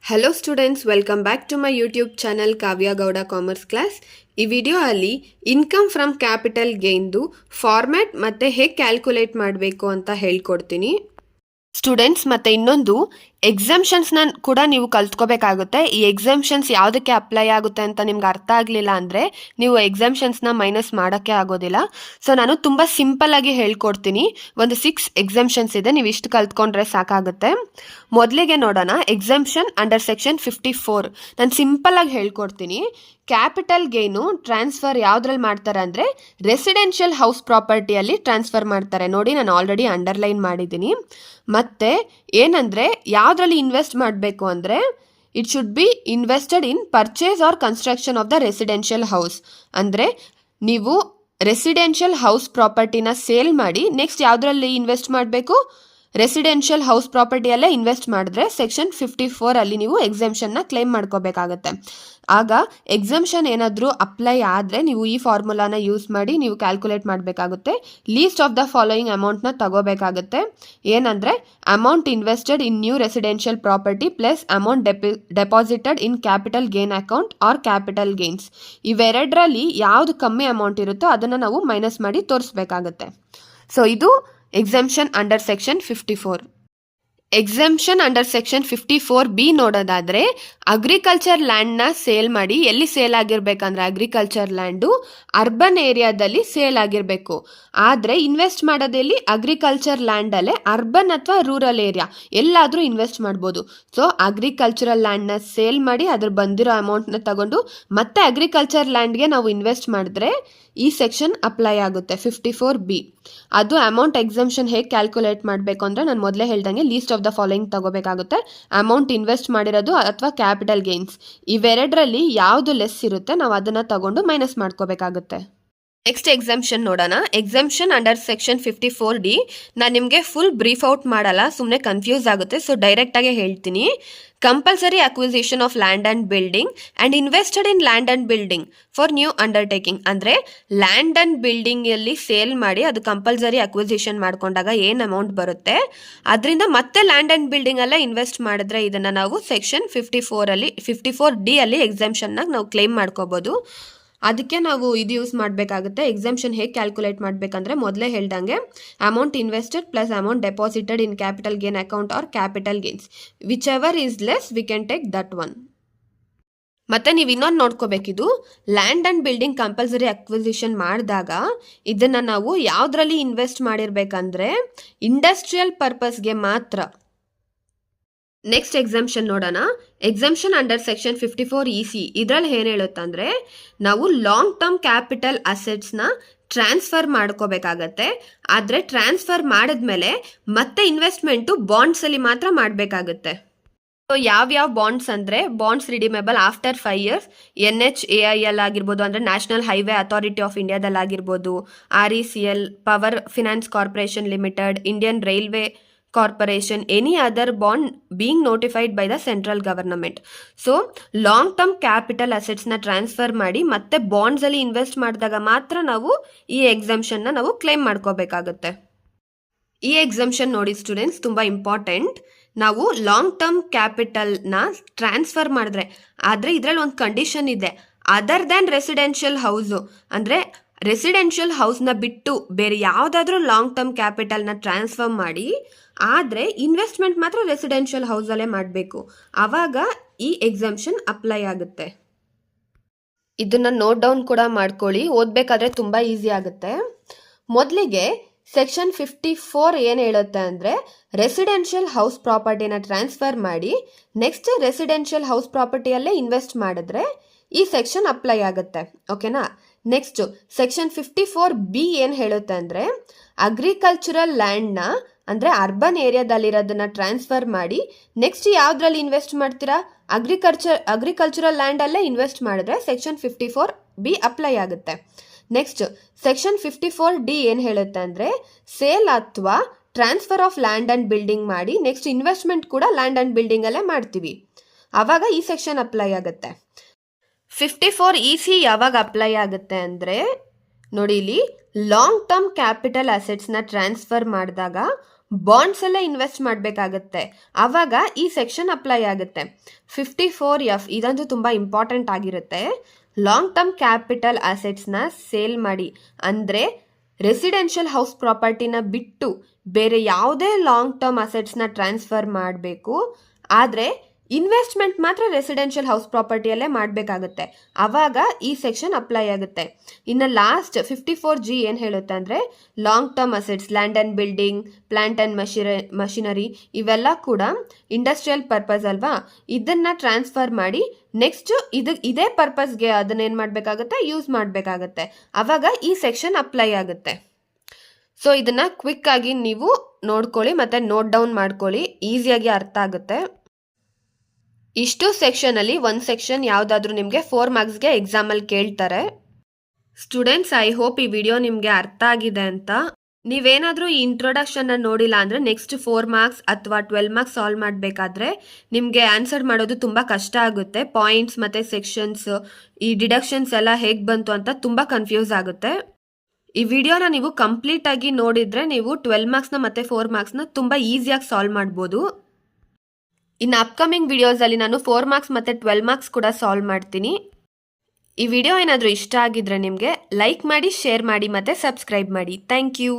Hello students, welcome back to my YouTube channel Kavya Gowda commerce class. ಈ video ಅಲ್ಲಿ income from capital ಗೇನ್ದು format ಮತ್ತು ಹೇಗೆ ಕ್ಯಾಲ್ಕುಲೇಟ್ ಮಾಡಬೇಕು ಅಂತ ಹೇಳ್ಕೊಡ್ತೀನಿ ಸ್ಟೂಡೆಂಟ್ಸ್. ಮತ್ತು ಇನ್ನೊಂದು ಎಕ್ಸಾಮ್ಷನ್ಸ್ನ ಕೂಡ ನೀವು ಕಲ್ತ್ಕೋಬೇಕಾಗುತ್ತೆ. ಈ ಎಕ್ಸಾಮ್ಷನ್ಸ್ ಯಾವುದಕ್ಕೆ ಅಪ್ಲೈ ಆಗುತ್ತೆ ಅಂತ ನಿಮ್ಗೆ ಅರ್ಥ ಆಗಲಿಲ್ಲ ಅಂದರೆ ನೀವು ಎಕ್ಸಾಮ್ಷನ್ಸ್ನ ಮೈನಸ್ ಮಾಡೋಕ್ಕೆ ಆಗೋದಿಲ್ಲ. ಸೊ ನಾನು ತುಂಬ ಸಿಂಪಲ್ಲಾಗಿ ಹೇಳ್ಕೊಡ್ತೀನಿ. ಒಂದು 6 ಎಕ್ಸಾಮ್ಷನ್ಸ್ ಇದೆ, ನೀವು ಇಷ್ಟು ಕಲ್ತ್ಕೊಂಡ್ರೆ ಸಾಕಾಗುತ್ತೆ. ಮೊದಲಿಗೆ ನೋಡೋಣ, ಎಕ್ಸಾಮ್ಷನ್ ಅಂಡರ್ ಸೆಕ್ಷನ್ 54. ನಾನು ಸಿಂಪಲ್ಲಾಗಿ ಹೇಳ್ಕೊಡ್ತೀನಿ. ಕ್ಯಾಪಿಟಲ್ ಗೇನು ಟ್ರಾನ್ಸ್ಫರ್ ಯಾವುದ್ರಲ್ಲಿ ಮಾಡ್ತಾರೆ ಅಂದರೆ ರೆಸಿಡೆನ್ಷಿಯಲ್ ಹೌಸ್ ಪ್ರಾಪರ್ಟಿಯಲ್ಲಿ ಟ್ರಾನ್ಸ್ಫರ್ ಮಾಡ್ತಾರೆ. ನೋಡಿ, ನಾನು ಆಲ್ರೆಡಿ ಅಂಡರ್ಲೈನ್ ಮಾಡಿದ್ದೀನಿ. ಮತ್ತು ಏನಂದರೆ ಯಾವುದ್ರಲ್ಲಿ ಇನ್ವೆಸ್ಟ್ ಮಾಡಬೇಕು ಅಂದರೆ it should be invested in purchase or construction of the residential house. ಅಂದರೆ ನೀವು ರೆಸಿಡೆನ್ಷಿಯಲ್ ಹೌಸ್ ಪ್ರಾಪರ್ಟಿನ ಸೇಲ್ ಮಾಡಿ ನೆಕ್ಸ್ಟ್ ಯಾವುದರಲ್ಲಿ ಇನ್ವೆಸ್ಟ್ ಮಾಡಬೇಕು, ರೆಸಿಡೆನ್ಷಿಯಲ್ ಹೌಸ್ ಪ್ರಾಪರ್ಟಿಯಲ್ಲೇ ಇನ್ವೆಸ್ಟ್ ಮಾಡಿದ್ರೆ ಸೆಕ್ಷನ್ 54 ಅಲ್ಲಿ ನೀವು ಎಕ್ಸಾಮ್ಷನ್ನ ಕ್ಲೈಮ್ ಮಾಡ್ಕೋಬೇಕಾಗತ್ತೆ. ಆಗ ಎಕ್ಸಾಮ್ಷನ್ ಏನಾದರೂ ಅಪ್ಲೈ ಆದರೆ ನೀವು ಈ ಫಾರ್ಮುಲಾನ ಯೂಸ್ ಮಾಡಿ ನೀವು ಕ್ಯಾಲ್ಕುಲೇಟ್ ಮಾಡಬೇಕಾಗುತ್ತೆ. ಲೀಸ್ಟ್ ಆಫ್ ದ ಫಾಲೋಯಿಂಗ್ ಅಮೌಂಟ್ನ ತಗೋಬೇಕಾಗುತ್ತೆ. ಏನಂದರೆ amount invested in new residential property plus amount deposited in capital gain account or capital gains. ಇವೆರಡರಲ್ಲಿ ಯಾವುದು ಕಮ್ಮಿ ಅಮೌಂಟ್ ಇರುತ್ತೋ ಅದನ್ನು ನಾವು ಮೈನಸ್ ಮಾಡಿ ತೋರಿಸ್ಬೇಕಾಗತ್ತೆ. ಸೊ ಇದು exemption under section 54. Exemption under section 54B ನೋಡೋದಾದರೆ ಅಗ್ರಿಕಲ್ಚರ್ ಲ್ಯಾಂಡ್ನ ಸೇಲ್ ಮಾಡಿ, ಎಲ್ಲಿ ಸೇಲ್ ಆಗಿರ್ಬೇಕಂದ್ರೆ ಅಗ್ರಿಕಲ್ಚರ್ ಲ್ಯಾಂಡು ಅರ್ಬನ್ ಏರಿಯಾದಲ್ಲಿ ಸೇಲ್ ಆಗಿರಬೇಕು. ಆದರೆ ಇನ್ವೆಸ್ಟ್ ಮಾಡೋದಲ್ಲಿ ಅಗ್ರಿಕಲ್ಚರ್ ಲ್ಯಾಂಡಲ್ಲೇ ಅರ್ಬನ್ ಅಥವಾ ರೂರಲ್ ಏರಿಯಾ ಎಲ್ಲಾದರೂ ಇನ್ವೆಸ್ಟ್ ಮಾಡ್ಬೋದು. ಸೊ ಅಗ್ರಿಕಲ್ಚರಲ್ ಲ್ಯಾಂಡ್ನ ಸೇಲ್ ಮಾಡಿ ಅದ್ರ ಬಂದಿರೋ ಅಮೌಂಟ್ನ ತಗೊಂಡು ಮತ್ತೆ ಅಗ್ರಿಕಲ್ಚರ್ ಲ್ಯಾಂಡ್ಗೆ ನಾವು ಇನ್ವೆಸ್ಟ್ ಮಾಡಿದ್ರೆ ಈ ಸೆಕ್ಷನ್ ಅಪ್ಲೈ ಆಗುತ್ತೆ 54B. ಅದು ಅಮೌಂಟ್ ಎಕ್ಸಾಮ್ಷನ್ ಹೇಗೆ ಕ್ಯಾಲ್ಕುಲೇಟ್ ಮಾಡಬೇಕು ಅಂದರೆ ನಾನು ಮೊದಲೇ ಹೇಳ್ದಂಗೆ ಲೀಸ್ಟ್ ಆಫ್ ದ ಫಾಲೋಯಿಂಗ್ ತಗೋಬೇಕಾಗುತ್ತೆ. ಅಮೌಂಟ್ ಇನ್ವೆಸ್ಟ್ ಮಾಡಿರೋದು ಅಥವಾ ಕ್ಯಾಪಿಟಲ್ ಗೇನ್ಸ್, ಇವೆರಡರಲ್ಲಿ ಯಾವುದು ಲೆಸ್ ಇರುತ್ತೆ ನಾವು ಅದನ್ನು ತಗೊಂಡು ಮೈನಸ್ ಮಾಡ್ಕೋಬೇಕಾಗುತ್ತೆ. ನೆಕ್ಸ್ಟ್ ಎಕ್ಸಾಮ್ಷನ್ ನೋಡೋಣ. ಎಕ್ಸಾಮ್ಷನ್ ಅಂಡರ್ ಸೆಕ್ಷನ್ 54D ನಾನು ನಿಮಗೆ ಫುಲ್ ಬ್ರೀಫ್ ಔಟ್ ಮಾಡಲ್ಲ, ಸುಮ್ಮನೆ ಕನ್ಫ್ಯೂಸ್ ಆಗುತ್ತೆ. ಸೊ ಡೈರೆಕ್ಟಾಗೆ ಹೇಳ್ತೀನಿ. Compulsory acquisition of land and building and invested in land and building for new undertaking. ಅಂದರೆ ಲ್ಯಾಂಡ್ ಆ್ಯಂಡ್ ಬಿಲ್ಡಿಂಗಲ್ಲಿ ಸೇಲ್ ಮಾಡಿ ಅದು ಕಂಪಲ್ಸರಿ ಅಕ್ವಿಸಿಷನ್ ಮಾಡ್ಕೊಂಡಾಗ ಏನು ಅಮೌಂಟ್ ಬರುತ್ತೆ ಅದರಿಂದ ಮತ್ತೆ ಲ್ಯಾಂಡ್ ಆ್ಯಂಡ್ ಬಿಲ್ಡಿಂಗಲ್ಲೇ ಇನ್ವೆಸ್ಟ್ ಮಾಡಿದ್ರೆ ಇದನ್ನು ನಾವು ಸೆಕ್ಷನ್ 54D ಅಲ್ಲಿ ಎಕ್ಸಾಮ್ಷನ್ನಾಗಿ ನಾವು ಕ್ಲೇಮ್ ಮಾಡ್ಕೋಬೋದು. ಅದಕ್ಕೆ ನಾವು ಇದು ಯೂಸ್ ಮಾಡಬೇಕಾಗುತ್ತೆ. ಎಕ್ಸಾಮ್ಷನ್ ಹೇಗೆ ಕ್ಯಾಲ್ಕುಲೇಟ್ ಮಾಡಬೇಕಂದ್ರೆ ಮೊದಲೇ ಹೇಳ್ದಂಗೆ amount invested plus amount deposited in capital gain account or capital gains, whichever is less we can take that one. ಮತ್ತು ನೀವು ಇನ್ನೊಂದು ನೋಡ್ಕೋಬೇಕಿದು, land and building compulsory acquisition ಮಾಡಿದಾಗ ಇದನ್ನು ನಾವು ಯಾವುದರಲ್ಲಿ ಇನ್ವೆಸ್ಟ್ ಮಾಡಿರ್ಬೇಕಂದ್ರೆ ಇಂಡಸ್ಟ್ರಿಯಲ್ ಪರ್ಪಸ್ಗೆ ಮಾತ್ರ. ನೆಕ್ಸ್ಟ್ ಎಕ್ಸಾಮ್ಷನ್ ನೋಡೋಣ. ಎಕ್ಸಾಮ್ಷನ್ ಅಂಡರ್ ಸೆಕ್ಷನ್ 54EC ಇದರಲ್ಲಿ ಏನು ಹೇಳುತ್ತಂದರೆ ನಾವು ಲಾಂಗ್ ಟರ್ಮ್ ಕ್ಯಾಪಿಟಲ್ ಅಸೆಟ್ಸ್ನ ಟ್ರಾನ್ಸ್ಫರ್ ಮಾಡ್ಕೋಬೇಕಾಗತ್ತೆ. ಆದರೆ ಟ್ರಾನ್ಸ್ಫರ್ ಮಾಡಿದ್ಮೇಲೆ ಮತ್ತೆ ಇನ್ವೆಸ್ಟ್ಮೆಂಟು ಬಾಂಡ್ಸಲ್ಲಿ ಮಾತ್ರ ಮಾಡಬೇಕಾಗುತ್ತೆ. ಸೊ ಯಾವ್ಯಾವ ಬಾಂಡ್ಸ್ ಅಂದರೆ bonds redeemable after 5 years, NHAIL ಆಗಿರ್ಬೋದು, ಅಂದರೆ ನ್ಯಾಷನಲ್ ಹೈವೇ ಅಥಾರಿಟಿ ಆಫ್ ಇಂಡಿಯಾದಲ್ಲಾಗಿರ್ಬೋದು, RECL, power finance corporation limited, Indian railway corporation, any other bond being notified by the central government. So long term capital ಅಸೆಟ್ಸ್ನ transfer ಮಾಡಿ ಮತ್ತೆ ಬಾಂಡ್ಸಲ್ಲಿ invest ಮಾಡಿದಾಗ ಮಾತ್ರ ನಾವು ಈ ಎಕ್ಸಾಮ್ಷನ್ನ ನಾವು ಕ್ಲೇಮ್ ಮಾಡ್ಕೋಬೇಕಾಗುತ್ತೆ. ಈ ಎಕ್ಸಾಮ್ಷನ್ ನೋಡಿ ಸ್ಟೂಡೆಂಟ್ಸ್, ತುಂಬ ಇಂಪಾರ್ಟೆಂಟ್. ನಾವು ಲಾಂಗ್ ಟರ್ಮ್ ಕ್ಯಾಪಿಟಲ್ನ ಟ್ರಾನ್ಸ್ಫರ್ ಮಾಡಿದ್ರೆ, ಆದರೆ ಇದರಲ್ಲಿ ಒಂದು ಕಂಡೀಷನ್ ಇದೆ, ಅದರ್ ದ್ಯಾನ್ ರೆಸಿಡೆನ್ಷಿಯಲ್ ಹೌಸು. ಅಂದರೆ ರೆಸಿಡೆನ್ಷಿಯಲ್ ಹೌಸ್ನ ಬಿಟ್ಟು ಬೇರೆ ಯಾವುದಾದ್ರೂ ಲಾಂಗ್ ಟರ್ಮ್ ಕ್ಯಾಪಿಟಲ್ನ ಟ್ರಾನ್ಸ್ಫರ್ ಮಾಡಿ, ಆದರೆ ಇನ್ವೆಸ್ಟ್ಮೆಂಟ್ ಮಾತ್ರ ರೆಸಿಡೆನ್ಷಿಯಲ್ ಹೌಸಲ್ಲೇ ಮಾಡಬೇಕು. ಆವಾಗ ಈ ಎಕ್ಸಾಮ್ಷನ್ ಅಪ್ಲೈ ಆಗುತ್ತೆ. ಇದನ್ನು ನೋಟ್ ಡೌನ್ ಕೂಡ ಮಾಡ್ಕೊಳ್ಳಿ, ಓದಬೇಕಾದ್ರೆ ತುಂಬ ಈಸಿ ಆಗುತ್ತೆ. ಮೊದಲಿಗೆ ಸೆಕ್ಷನ್ 54 ಏನು ಹೇಳುತ್ತೆ ಅಂದರೆ ರೆಸಿಡೆನ್ಷಿಯಲ್ ಹೌಸ್ ಪ್ರಾಪರ್ಟಿನ ಟ್ರಾನ್ಸ್ಫರ್ ಮಾಡಿ ನೆಕ್ಸ್ಟ್ ರೆಸಿಡೆನ್ಷಿಯಲ್ ಹೌಸ್ ಪ್ರಾಪರ್ಟಿಯಲ್ಲೇ ಇನ್ವೆಸ್ಟ್ ಮಾಡಿದ್ರೆ ಈ ಸೆಕ್ಷನ್ ಅಪ್ಲೈ ಆಗುತ್ತೆ. ಓಕೆನಾ? ನೆಕ್ಸ್ಟ್ ಸೆಕ್ಷನ್ 54B ಏನು ಹೇಳುತ್ತೆ ಅಂದರೆ ಅಗ್ರಿಕಲ್ಚರಲ್ ಲ್ಯಾಂಡ್ನ ಅಂದರೆ ಅರ್ಬನ್ ಏರಿಯಾದಲ್ಲಿರೋದನ್ನ ಟ್ರಾನ್ಸ್ಫರ್ ಮಾಡಿ ನೆಕ್ಸ್ಟ್ ಯಾವುದ್ರಲ್ಲಿ ಇನ್ವೆಸ್ಟ್ ಮಾಡ್ತೀರಾ, ಅಗ್ರಿಕಲ್ಚರಲ್ ಲ್ಯಾಂಡಲ್ಲೇ ಇನ್ವೆಸ್ಟ್ ಮಾಡಿದ್ರೆ ಸೆಕ್ಷನ್ 54B ಅಪ್ಲೈ ಆಗುತ್ತೆ. ನೆಕ್ಸ್ಟ್ ಸೆಕ್ಷನ್ 54D ಏನು ಹೇಳುತ್ತೆ ಅಂದರೆ ಸೇಲ್ ಅಥವಾ transfer of land and building ಮಾಡಿ ನೆಕ್ಸ್ಟ್ ಇನ್ವೆಸ್ಟ್ಮೆಂಟ್ ಕೂಡ ಲ್ಯಾಂಡ್ ಆ್ಯಂಡ್ ಬಿಲ್ಡಿಂಗಲ್ಲೇ ಮಾಡ್ತೀವಿ, ಆವಾಗ ಈ ಸೆಕ್ಷನ್ ಅಪ್ಲೈ ಆಗುತ್ತೆ. 54EC ಯಾವಾಗ ಅಪ್ಲೈ ಆಗುತ್ತೆ ಅಂದರೆ ನೋಡಿ, ಇಲ್ಲಿ ಲಾಂಗ್ ಟರ್ಮ್ ಕ್ಯಾಪಿಟಲ್ ಅಸೆಟ್ಸ್ನ ಟ್ರಾನ್ಸ್ಫರ್ ಮಾಡಿದಾಗ ಬಾಂಡ್ಸ್ ಎಲ್ಲ ಇನ್ವೆಸ್ಟ್ ಮಾಡಬೇಕಾಗತ್ತೆ. ಆವಾಗ ಈ ಸೆಕ್ಷನ್ ಅಪ್ಲೈ ಆಗುತ್ತೆ. 54F ಇದಂತೂ ತುಂಬ ಇಂಪಾರ್ಟೆಂಟ್ ಆಗಿರುತ್ತೆ. ಲಾಂಗ್ ಟರ್ಮ್ ಕ್ಯಾಪಿಟಲ್ ಅಸೆಟ್ಸ್ನ ಸೇಲ್ ಮಾಡಿ, ಅಂದರೆ ರೆಸಿಡೆನ್ಷಿಯಲ್ ಹೌಸ್ ಪ್ರಾಪರ್ಟಿನ ಬಿಟ್ಟು ಬೇರೆ ಯಾವುದೇ ಲಾಂಗ್ ಟರ್ಮ್ ಅಸೆಟ್ಸ್ನ ಟ್ರಾನ್ಸ್ಫರ್ ಮಾಡಬೇಕು. ಆದರೆ ಇನ್ವೆಸ್ಟ್ಮೆಂಟ್ ಮಾತ್ರ ರೆಸಿಡೆನ್ಷಿಯಲ್ ಹೌಸ್ ಪ್ರಾಪರ್ಟಿಯಲ್ಲೇ ಮಾಡಬೇಕಾಗುತ್ತೆ. ಆವಾಗ ಈ ಸೆಕ್ಷನ್ ಅಪ್ಲೈ ಆಗುತ್ತೆ. ಇನ್ನು ಲಾಸ್ಟ್ 54G ಏನು ಹೇಳುತ್ತೆ ಅಂದರೆ long term assets, land and building, plant and machinery ಇವೆಲ್ಲ ಕೂಡ ಇಂಡಸ್ಟ್ರಿಯಲ್ ಪರ್ಪಸ್ ಅಲ್ವಾ, ಇದನ್ನು ಟ್ರಾನ್ಸ್ಫರ್ ಮಾಡಿ ನೆಕ್ಸ್ಟ್ ಇದೇ ಪರ್ಪಸ್ಗೆ ಅದನ್ನೇನು ಮಾಡಬೇಕಾಗುತ್ತೆ, ಯೂಸ್ ಮಾಡಬೇಕಾಗತ್ತೆ. ಆವಾಗ ಈ ಸೆಕ್ಷನ್ ಅಪ್ಲೈ ಆಗುತ್ತೆ. ಸೊ ಇದನ್ನು ಕ್ವಿಕ್ ಆಗಿ ನೀವು ನೋಡ್ಕೊಳ್ಳಿ ಮತ್ತು ನೋಟ್ ಡೌನ್ ಮಾಡ್ಕೊಳ್ಳಿ, ಈಸಿಯಾಗಿ ಅರ್ಥ ಆಗುತ್ತೆ. ಇಷ್ಟು ಸೆಕ್ಷನಲ್ಲಿ ಒಂದು ಸೆಕ್ಷನ್ ಯಾವುದಾದ್ರೂ ನಿಮಗೆ 4 ಮಾರ್ಕ್ಸ್ಗೆ ಎಕ್ಸಾಮಲ್ಲಿ ಕೇಳ್ತಾರೆ. ಸ್ಟೂಡೆಂಟ್ಸ್, ಐ ಹೋಪ್ ಈ ವಿಡಿಯೋ ನಿಮಗೆ ಅರ್ಥ ಆಗಿದೆ ಅಂತ. ನೀವೇನಾದರೂ ಈ ಇಂಟ್ರೊಡಕ್ಷನ್ನ ನೋಡಿಲ್ಲ ಅಂದರೆ ನೆಕ್ಸ್ಟ್ 4 ಮಾರ್ಕ್ಸ್ ಅಥವಾ 12 ಮಾರ್ಕ್ಸ್ ಸಾಲ್ವ್ ಮಾಡಬೇಕಾದ್ರೆ ನಿಮಗೆ ಆನ್ಸರ್ ಮಾಡೋದು ತುಂಬ ಕಷ್ಟ ಆಗುತ್ತೆ. ಪಾಯಿಂಟ್ಸ್ ಮತ್ತು ಸೆಕ್ಷನ್ಸ್, ಈ ಡಿಡಕ್ಷನ್ಸ್ ಎಲ್ಲ ಹೇಗೆ ಬಂತು ಅಂತ ತುಂಬ ಕನ್ಫ್ಯೂಸ್ ಆಗುತ್ತೆ. ಈ ವಿಡಿಯೋನ ನೀವು ಕಂಪ್ಲೀಟಾಗಿ ನೋಡಿದರೆ ನೀವು 12 ಮಾರ್ಕ್ಸ್ನ ಮತ್ತು 4 ಮಾರ್ಕ್ಸ್ನ ತುಂಬ ಈಸಿಯಾಗಿ ಸಾಲ್ವ್ ಮಾಡ್ಬೋದು. ಇನ್ನು ಅಪ್ಕಮಿಂಗ್ ವಿಡಿಯೋಸಲ್ಲಿ ನಾನು 4 ಮಾರ್ಕ್ಸ್ ಮತ್ತು 12 ಮಾರ್ಕ್ಸ್ ಕೂಡ ಸಾಲ್ವ್ ಮಾಡ್ತೀನಿ. ಈ ವಿಡಿಯೋ ಏನಾದರೂ ಇಷ್ಟ ಆಗಿದ್ರೆ ನಿಮಗೆ ಲೈಕ್ ಮಾಡಿ, ಶೇರ್ ಮಾಡಿ ಮತ್ತು ಸಬ್ಸ್ಕ್ರೈಬ್ ಮಾಡಿ. Thank you.